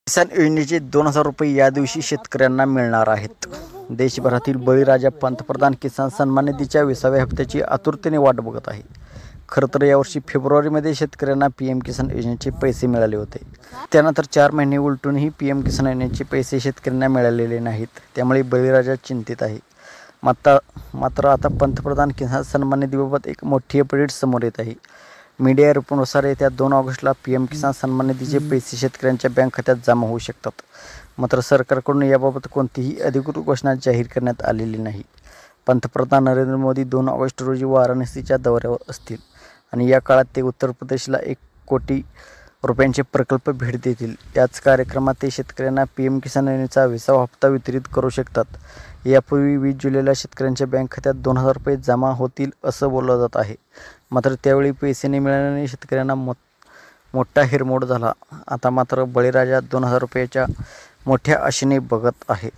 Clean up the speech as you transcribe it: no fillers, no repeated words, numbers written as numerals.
किसान योजनेचे 2,000 रुपये या दिवशी शेतकऱ्यांना मिळणार आहेत. देशभरातील बळीराजा पंतप्रधान किसान सन्मान निधीच्या 20व्या हप्त्याची आतुरतेने वाट बघत आहे. खरं तर यावर्षी फेब्रुवारीमध्ये शेतकऱ्यांना पीएम किसान योजनेचे पैसे मिळाले होते. त्यानंतर 4 महिने उलटूनही पीएम किसान योजनेचे पैसे शेतकऱ्यांना मिळालेले नाहीत. त्यामुळे बळीराजा चिंतित आहे. मात्र आता पंतप्रधान किसान सन्मान निधीबाबत एक मोठी अपडेट समोर येत आहे. मीडिया रिपोर्टनुसार येत्या 2 ऑगस्टला पीएम किसान सन्मान निधीचे पैसे शेतकऱ्यांच्या बँक खात्यात जमा होऊ शकतात. मात्र सरकारकडून याबाबत कोणतीही अधिकृत घोषणा जाहीर करण्यात आलेली नाही. पंतप्रधान नरेंद्र मोदी 2 ऑगस्ट रोजी वाराणसीच्या दौऱ्यावर असतील आणि या काळात ते उत्तर प्रदेशला 1 कोटी रुपयांचे प्रकल्प भेट देतील. याच कार्यक्रमात ते शेतकऱ्यांना पीएम किसान योजनेचा 20वा हप्ता वितरित करू शकतात. यापूर्वी 20 जुलैला शेतकऱ्यांच्या बँक खात्यात 2,000 रुपये जमा होतील असं बोललं जात आहे. मात्र त्यावेळी पैसे न मिळाल्याने शेतकऱ्यांना मोठा हिरमोड झाला. आता मात्र बळीराजा 2,000 रुपयाच्या मोठ्या आशेने बघत आहे.